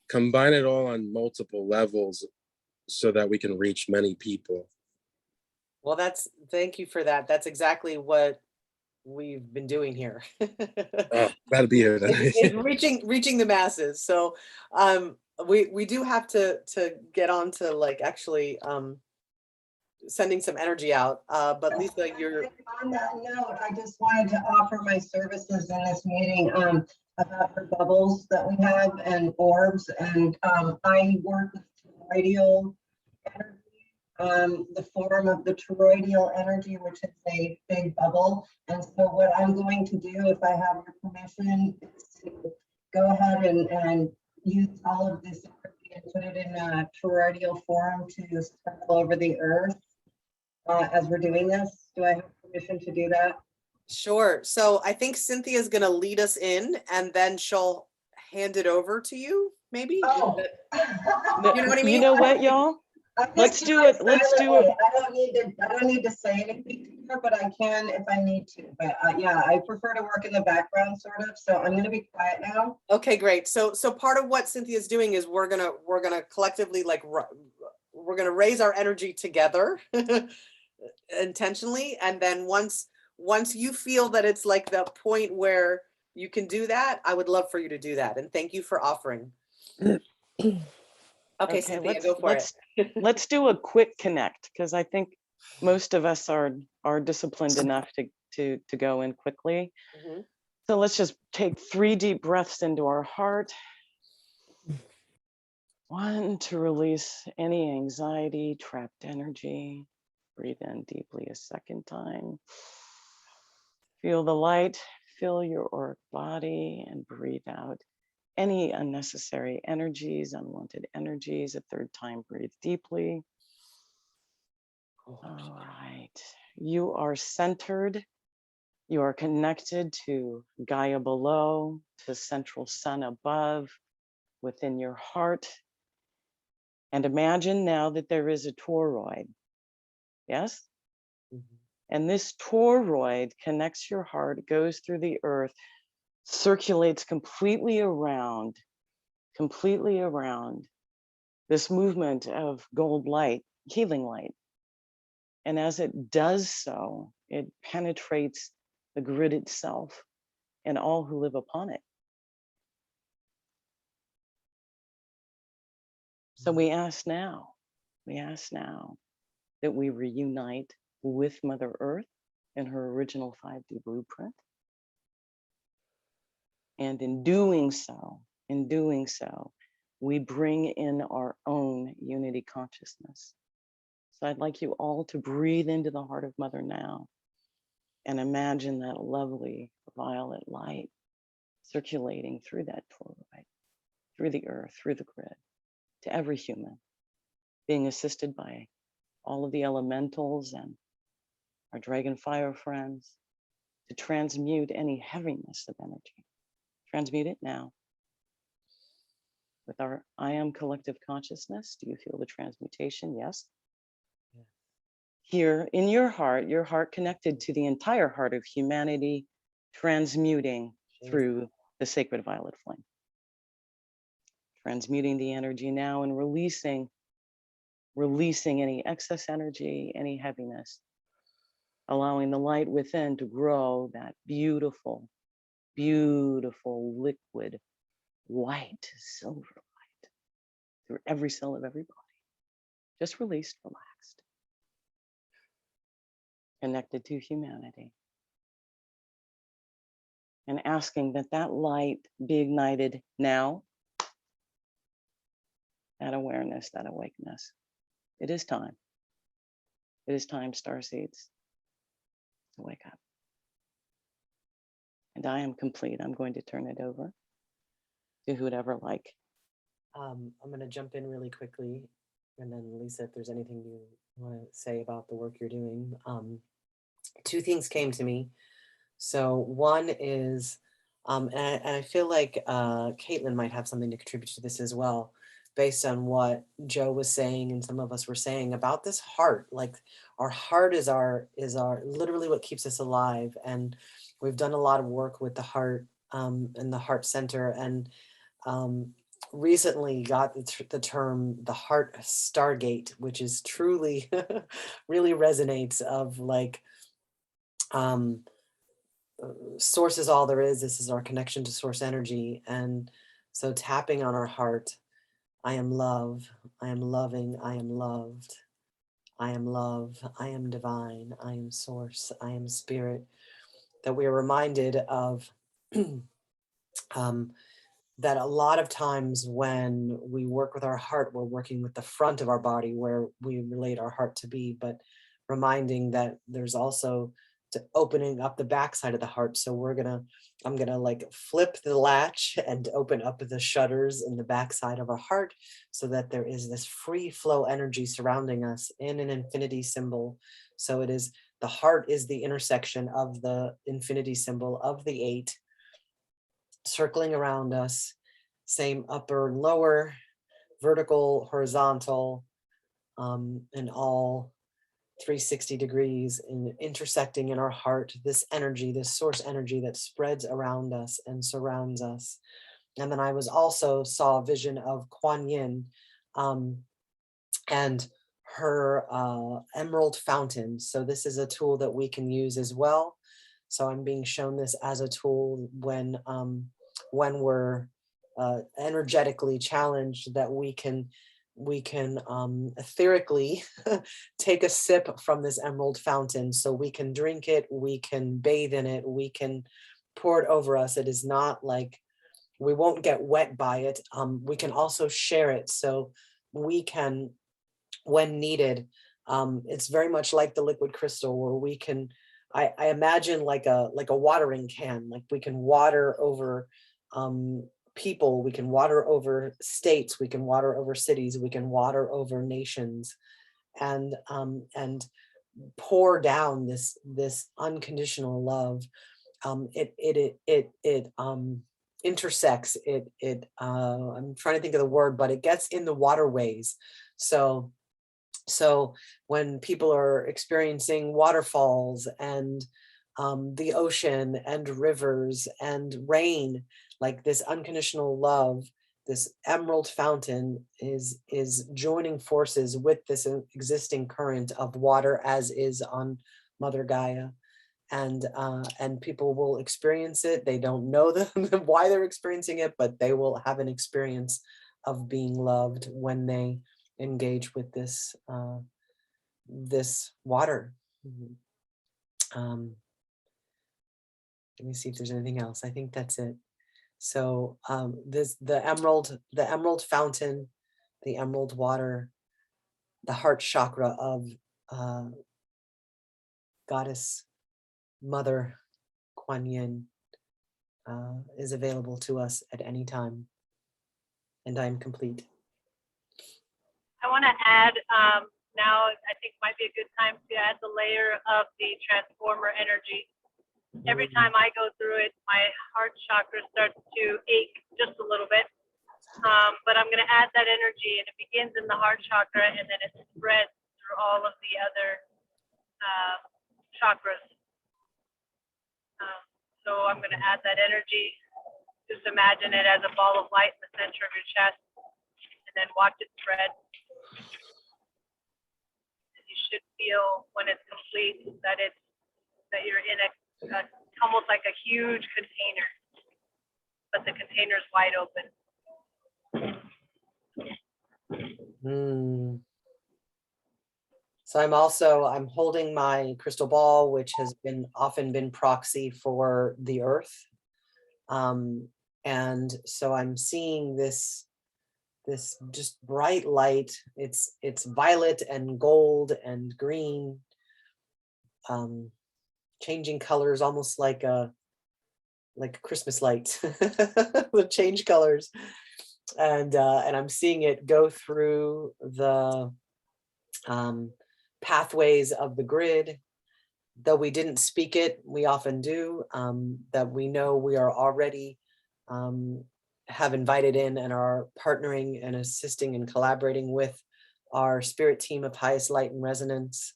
combine it all on multiple levels so that we can reach many people. Well, thank you for that. That's exactly what we've been doing here. Glad to be here Is then. reaching the masses. So we do have to get on to like actually sending some energy out. But Lisa, you're On that note, I just wanted to offer my services in this meeting about the bubbles that we have and orbs. And I work with toroidal energy, the form of the toroidal energy, which is a big bubble. And so what I'm going to do, if I have your permission, is to go ahead and use all of this energy and put it in a toroidal form to circle over the earth. As we're doing this, do I have permission to do that? sure. So I think Cynthia's going to lead us in, and then she'll hand it over to you, maybe. Oh. You know what I mean? You know what, y'all? Let's do it. Let's do it. I don't need to say anything to her, but I can if I need to. But yeah, I prefer to work in the background sort of. So I'm going to be quiet now. Okay, great. So part of what Cynthia's doing is we're gonna collectively we're gonna raise our energy together intentionally, and then once you feel that it's like the point where you can do that, I would love for you to do that. And thank you for offering. Okay, Cynthia, go for it. Let's do a quick connect, because I think most of us are disciplined enough to go in quickly. Mhm. So let's just take 3 deep breaths into our heart. 1 to release any anxiety, trapped energy. Breathe in deeply a second time. Feel the light, fill your auric body, and breathe out any unnecessary energies, unwanted energies. A 3rd time, breathe deeply. All right. You are centered. You are connected to Gaia below, to central sun above, within your heart. And imagine now that there is a toroid. Yes? Mhm. And this toroid connects your heart, goes through the earth, circulates completely around this movement of gold light, healing light. And as it does so, it penetrates the grid itself and all who live upon it. So we ask now that we reunite with Mother Earth in her original 5D blueprint. And in doing so, we bring in our own unity consciousness. So I'd like you all to breathe into the heart of Mother now and imagine that lovely violet light circulating through that toroid, through the earth, through the grid, to every human, being assisted by all of the elementals and our dragon fire friends to transmute any heaviness of energy. Transmute it now. With our I am collective consciousness, do you feel the transmutation? Yes. Yeah. Here in your heart connected to the entire heart of humanity, transmuting through the sacred violet flame. Transmuting the energy now and releasing any excess energy, any heaviness, allowing the light within to grow that beautiful, beautiful liquid white silver light through every cell of every body. Just released, relaxed, connected to humanity. And asking that that light be ignited now, that awareness, that awakeness. It is time. It is time, starseeds, to wake up. And I am complete. I'm going to turn it over to whoever like. I'm going to jump in really quickly. And then Lisa, if there's anything you want to say about the work you're doing. Two things came to me. So one is, and I feel like Caitlin might have something to contribute to this as well, based on what Joe was saying and some of us were saying about this heart. Like our heart is our literally what keeps us alive. And we've done a lot of work with the heart and the heart center, and recently got the term the heart stargate, which is truly really resonates of like source is all there is. This is our connection to source energy. And so tapping on our heart, I am love, I am loving, I am loved, I am love, I am divine, I am source, I am spirit, that we are reminded of that a lot of times when we work with our heart, we're working with the front of our body where we relate our heart to be, but reminding that there's also to opening up the backside of the heart. So I'm gonna like flip the latch and open up the shutters in the backside of our heart so that there is this free flow energy surrounding us in an infinity symbol. So it is, the heart is the intersection of the infinity symbol of the 8, circling around us, same upper and lower, vertical, horizontal, and all 360 degrees, and intersecting in our heart, this energy, this source energy that spreads around us and surrounds us. And then I saw a vision of Kuan Yin and her emerald fountain. So this is a tool that we can use as well. So I'm being shown this as a tool when we're energetically challenged, that we can etherically take a sip from this emerald fountain. So we can drink it, we can bathe in it, we can pour it over us. It is not like we won't get wet by it. We can also share it. So we can, when needed, it's very much like the liquid crystal, where we can, I imagine like a watering can, like we can water over people, we can water over states, we can water over cities, we can water over nations, and pour down this unconditional love. It intersects it. I'm trying to think of the word, but it gets in the waterways. So when people are experiencing waterfalls and the ocean and rivers and rain, like this unconditional love, this emerald fountain is joining forces with this existing current of water, as is on Mother Gaia. And people will experience it. They don't know why they're experiencing it, but they will have an experience of being loved when they engage with this this water. Let me see if there's anything else. I think that's it. So the emerald fountain, the emerald water, the heart chakra of Goddess Mother Kuan Yin is available to us at any time. And I'm complete. I want to add, now I think might be a good time to add the layer of the transformer energy. Every time I go through it, my heart chakra starts to ache just a little bit. But I'm going to add that energy, and it begins in the heart chakra, and then it spreads through all of the other chakras. So I'm going to add that energy. Just imagine it as a ball of light in the center of your chest, and then watch it spread. You should feel when it's complete that you're in a almost like a huge container, but the container is wide open. So I'm holding my crystal ball, which has often been proxy for the earth. And so I'm seeing this just bright light. It's violet and gold and green, changing colors, almost like a Christmas light. Will change colors. And I'm seeing it go through the pathways of the grid. Though we didn't speak it, we often do, that we know we are already have invited in and are partnering and assisting and collaborating with our spirit team of highest light and resonance,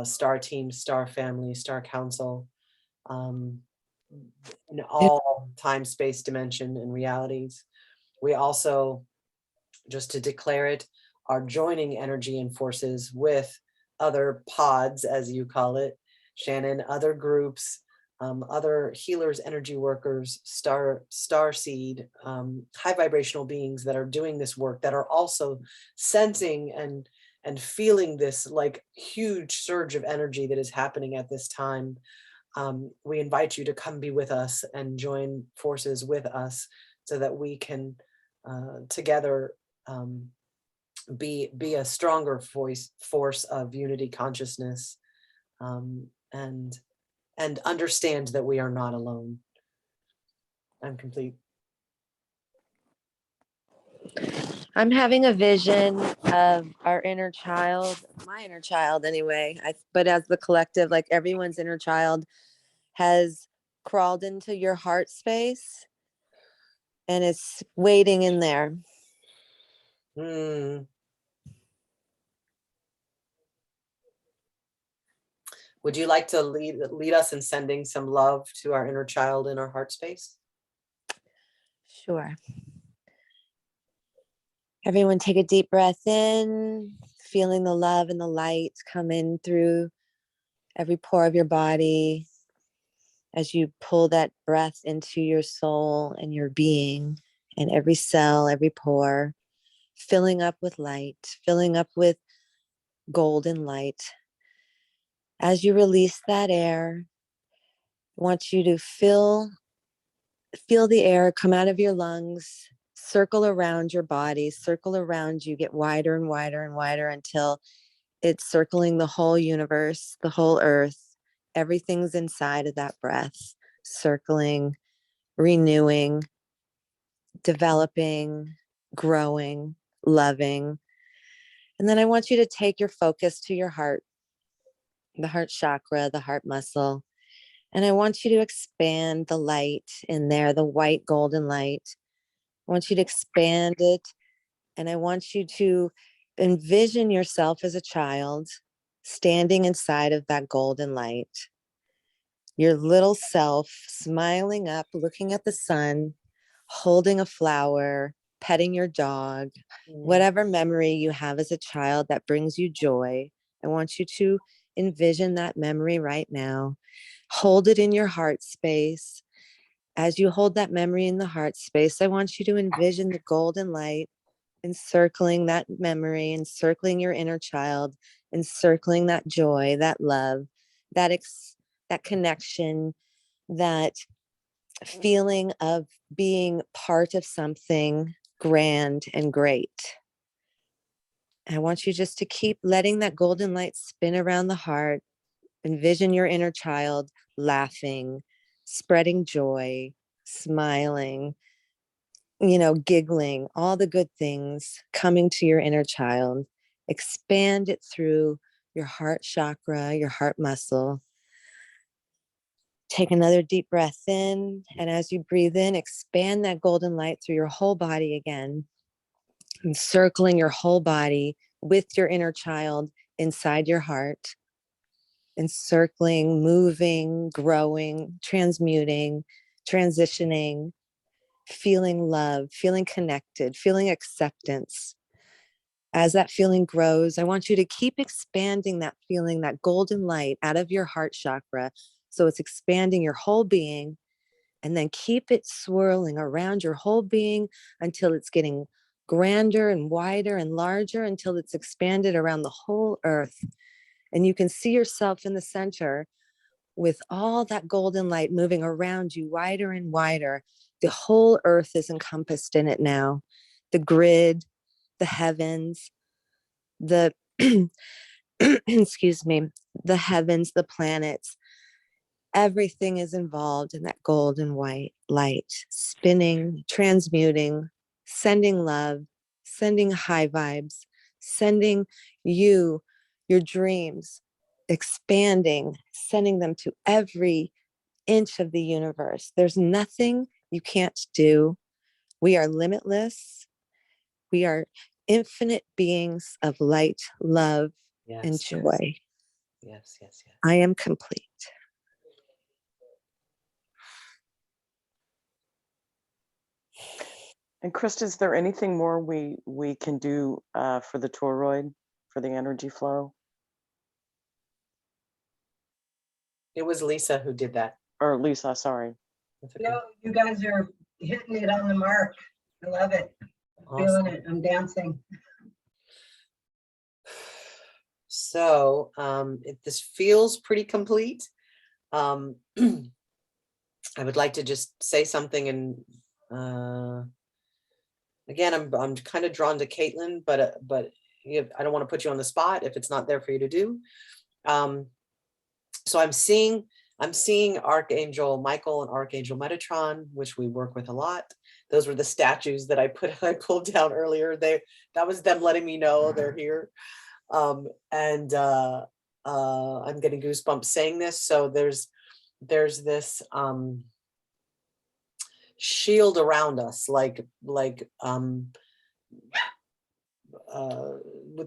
star team, star family, star council, in all time, space, dimension, and realities. We also, just to declare it, are joining energy and forces with other pods, as you call it, Shannon, other groups, other healers, energy workers, star seed, high vibrational beings that are doing this work, that are also sensing and feeling this like huge surge of energy that is happening at this time. We invite you to come be with us and join forces with us so that we can together be a stronger force of unity consciousness, and understand that we are not alone. I'm complete. I'm having a vision of our inner child, my inner child anyway, but as the collective, like everyone's inner child has crawled into your heart space and it's waiting in there. Would you like to lead us in sending some love to our inner child in our heart space? Sure. Everyone take a deep breath in, feeling the love and the light come in through every pore of your body as you pull that breath into your soul and your being, and every cell, every pore, filling up with light, filling up with golden light. As you release that air, I want you to feel the air come out of your lungs, circle around your body, circle around you, get wider and wider and wider until it's circling the whole universe, the whole earth. Everything's inside of that breath, circling, renewing, developing, growing, loving. And then I want you to take your focus to your heart, the heart chakra, the heart muscle. And I want you to expand the light in there, the white golden light. I want you to expand it. And I want you to envision yourself as a child standing inside of that golden light. Your little self smiling up, looking at the sun, holding a flower, petting your dog, whatever memory you have as a child that brings you joy. I want you to envision that memory right now. Hold it in your heart space. As you hold that memory in the heart space, I want you to envision the golden light encircling that memory, encircling your inner child, encircling that joy, that love, that connection, that feeling of being part of something grand and great. I want you just to keep letting that golden light spin around the heart. Envision your inner child laughing, spreading joy, smiling, giggling, all the good things coming to your inner child. Expand it through your heart chakra, your heart muscle. Take another deep breath in. And as you breathe in, expand that golden light through your whole body again, encircling your whole body with your inner child inside your heart, encircling, moving, growing, transmuting, transitioning, feeling love, feeling connected, feeling acceptance. As that feeling grows, I want you to keep expanding that feeling, that golden light out of your heart chakra. So it's expanding your whole being, and then keep it swirling around your whole being until it's getting grander and wider and larger, until it's expanded around the whole earth. And you can see yourself in the center with all that golden light moving around you wider and wider. The whole earth is encompassed in it now. The grid, the heavens, the excuse me, the heavens, the planets, everything is involved in that golden white light, spinning, transmuting, sending love, sending high vibes, sending you, your dreams, expanding, sending them to every inch of the universe. There's nothing you can't do. We are limitless. We are infinite beings of light, love, and Yes. joy. Yes, yes, yes. I am complete. And Krista, is there anything more we can do for the toroid, for the energy flow? It was Lisa who did that. Or Lisa, sorry. That's okay. No, you guys are hitting it on the mark. I love it. Awesome. Feeling it. I'm dancing. So this feels pretty complete. I would like to just say something, and again, I'm kind of drawn to Caitlin, but I don't want to put you on the spot if it's not there for you to do. So I'm seeing Archangel Michael and Archangel Metatron, which we work with a lot. Those were the statues that I pulled down earlier. That was them letting me know they're here. I'm getting goosebumps saying this. So there's this shield around us, like with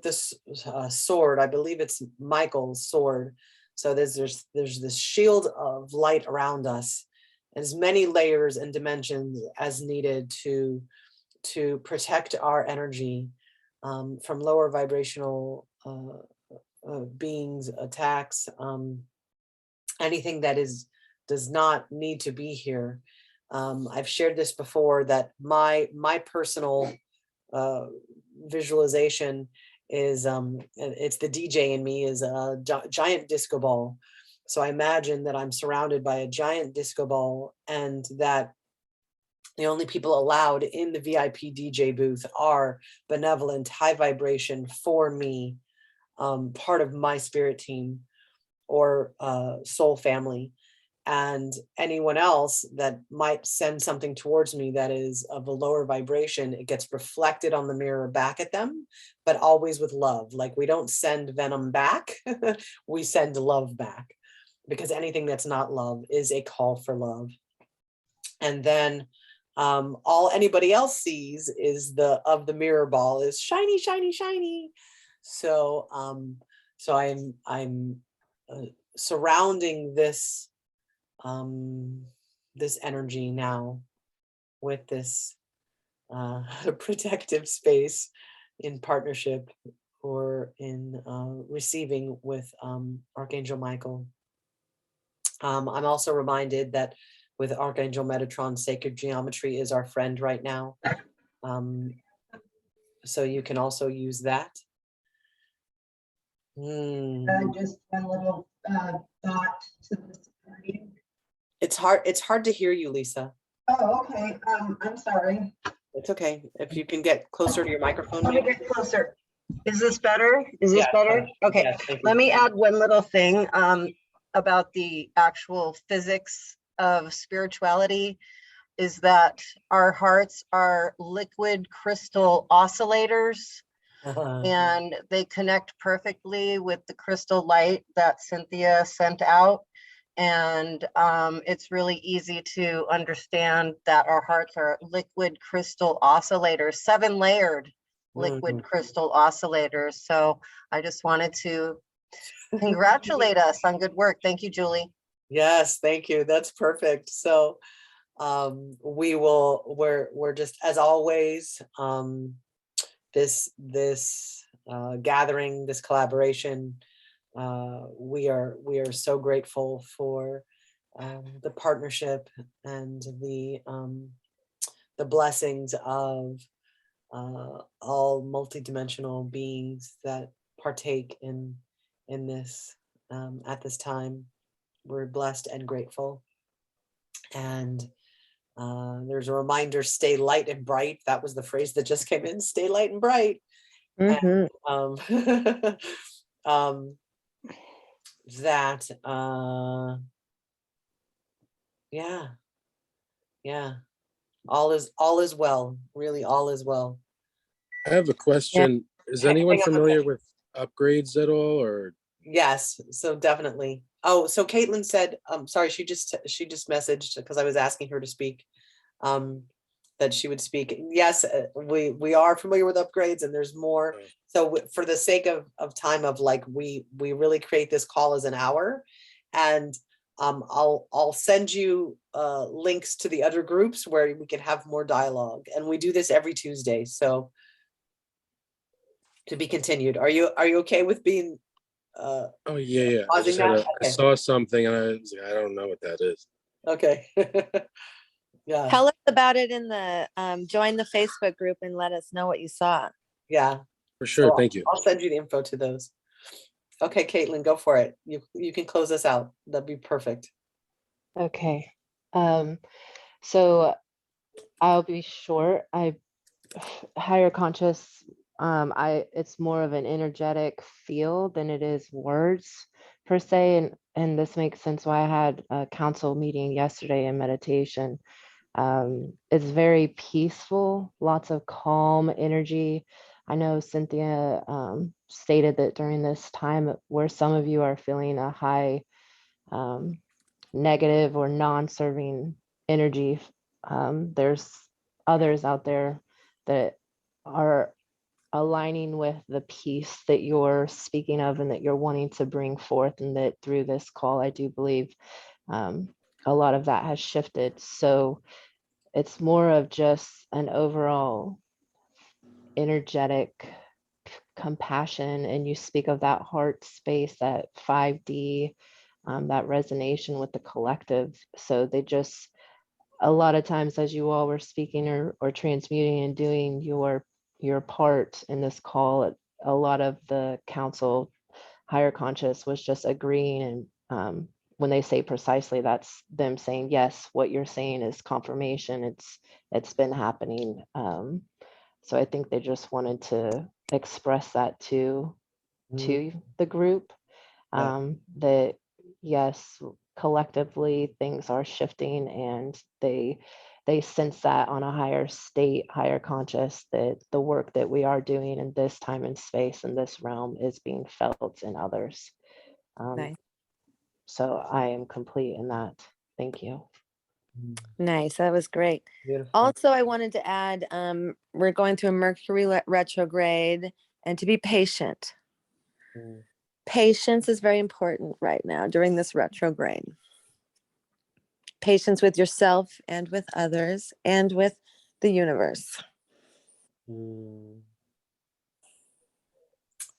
this sword. I believe it's Michael's sword. So there's this shield of light around us, as many layers and dimensions as needed to protect our energy from lower vibrational beings, attacks, anything that does not need to be here. I've shared this before, that my personal visualization is it's the DJ in me, is a giant disco ball. So I imagine that I'm surrounded by a giant disco ball, and that the only people allowed in the VIP DJ booth are benevolent, high vibration for me, part of my spirit team or soul family. And anyone else that might send something towards me that is of a lower vibration, it gets reflected on the mirror back at them, but always with love. Like, we don't send venom back, we send love back, because anything that's not love is a call for love. And then all anybody else sees is the mirror ball is shiny, shiny, shiny. So I'm surrounding this this energy now with this protective space, in partnership or in receiving with Archangel Michael. I'm also reminded that with Archangel Metatron, sacred geometry is our friend right now. So you can also use that. Just one little thought to this. It's hard to hear you, Lisa. Oh, okay. I'm sorry. It's okay. If you can get closer to your microphone. Let me maybe. get closer. Is this better? Is this Yeah, better? Okay. Yes, thank you. Let me add one little thing about the actual physics of spirituality. is that our hearts are liquid crystal oscillators, and they connect perfectly with the crystal light that Cynthia sent out. And it's really easy to understand that our hearts are liquid crystal oscillators, 7-layered liquid crystal oscillators. So I just wanted to congratulate us on good work. Thank you, Julie. Yes, thank you. That's perfect. So we're just, as always, this gathering, this collaboration, we are so grateful for the partnership and the blessings of all multidimensional beings that partake in this at this time. We're blessed and grateful. And there's a reminder, stay light and bright. That was the phrase that just came in, stay light and bright. Mhm. And, that yeah, all is well, really all is well. I have a question. Is anyone Hang on one familiar second. with upgrades at all, or? Yes, so definitely. Oh, so Caitlin said, sorry, she just messaged because I was asking her to speak, that she would speak. Yes, we are familiar with upgrades, and there's more. So for the sake of time, of like, we really create this call as an hour, and I'll send you links to the other groups where we can have more dialogue, and we do this every Tuesday. So to be continued. Are you okay with being Oh, yeah. I pausing just had that? I Okay. saw something and I was like, I don't know what that is. Okay. Yeah, Tell us about it in the, join the Facebook group and let us know what you saw. yeah. For sure, So thank you. I'll send you the info to those. Okay, Caitlin, go for it. You can close us out. That'd be perfect. Okay. So I'll be short. Higher conscious, it's more of an energetic feel than it is words per se. And this makes sense why I had a council meeting yesterday in meditation. It's very peaceful, lots of calm energy. I know Cynthia stated that during this time where some of you are feeling a high negative or non-serving energy, there's others out there that are aligning with the peace that you're speaking of and that you're wanting to bring forth, and that through this call, I do believe a lot of that has shifted. So it's more of just an overall energetic compassion, and you speak of that heart space, that 5D, that resonation with the collective. So they just, a lot of times as you all were speaking or transmuting and doing your part in this call, a lot of the council higher conscious was just agreeing. And when they say precisely, that's them saying, yes, what you're saying is confirmation. It's been happening. So I think they just wanted to express that to the group, Yeah. that yes, collectively things are shifting, and they sense that on a higher state, higher conscious, that the work that we are doing in this time and space in this realm is being felt in others. Nice. So I am complete in that. Thank you. Nice. That was great. Beautiful. Also, I wanted to add, we're going through a Mercury retrograde, and to be patient. Mm. Patience is very important right now during this retrograde. Patience with yourself and with others and with the universe. Mm.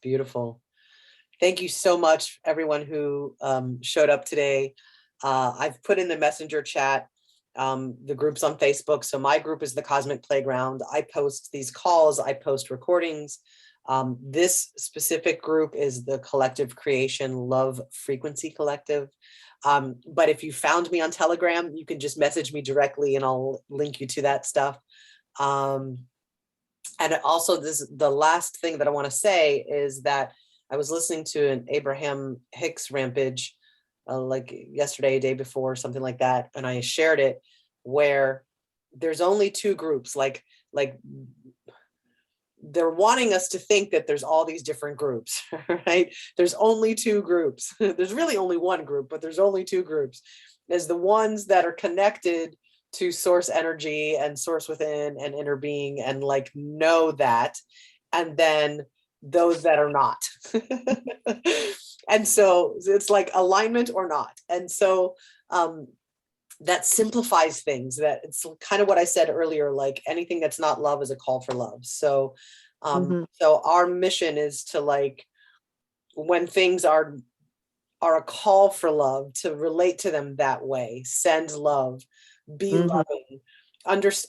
Beautiful. Thank you so much, everyone who showed up today. I've put in the messenger chat the groups on Facebook. So my group is the Cosmic Playground. I post these calls, I post recordings. This specific group is the Collective Creation Love Frequency Collective. But if you found me on Telegram, you can just message me directly and I'll link you to that stuff. And also, the last thing that I want to say is that I was listening to an Abraham Hicks rampage like yesterday, day before, something like that, and I shared it, where there's only two groups, like they're wanting us to think that there's all these different groups, right? There's only two groups. There's really only one group, but there's only two groups. There's the ones that are connected to source energy and source within and inner being and like know that, and then those that are not. And so it's like alignment or not. And so that simplifies things. That it's kind of what I said earlier, like anything that's not love is a call for love. So so our mission is to, like, when things are a call for love, to relate to them that way, send love, be loving,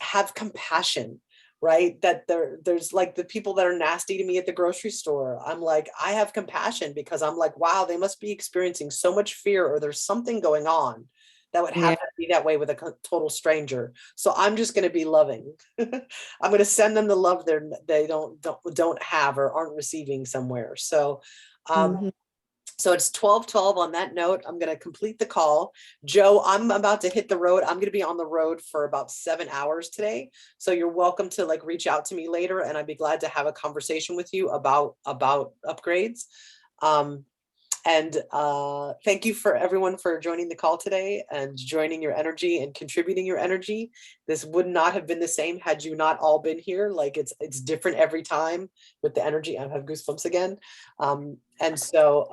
have compassion, right? That there's like the people that are nasty to me at the grocery store. I'm like, I have compassion because I'm like, wow, they must be experiencing so much fear, or there's something going on that would have to be that way with a total stranger. So I'm just going to be loving. I'm going to send them the love they don't have or aren't receiving somewhere. So so it's 12:12 on that note. I'm going to complete the call. Joe, I'm about to hit the road. I'm going to be on the road for about 7 hours today. So you're welcome to like reach out to me later, and I'd be glad to have a conversation with you about upgrades. And thank you for everyone for joining the call today and joining your energy and contributing your energy. This would not have been the same had you not all been here. Like it's different every time with the energy. I have goosebumps again. And so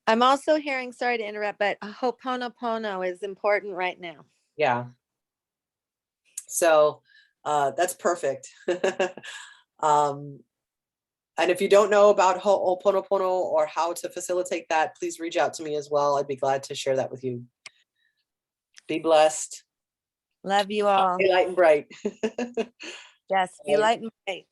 I'm also hearing, sorry to interrupt, but Ho'oponopono is important right now. yeah. So that's perfect. And if you don't know about Ho'oponopono or how to facilitate that, please reach out to me as well. I'd be glad to share that with you. Be blessed. Love you all. Be light and bright. Yes, be light and bright.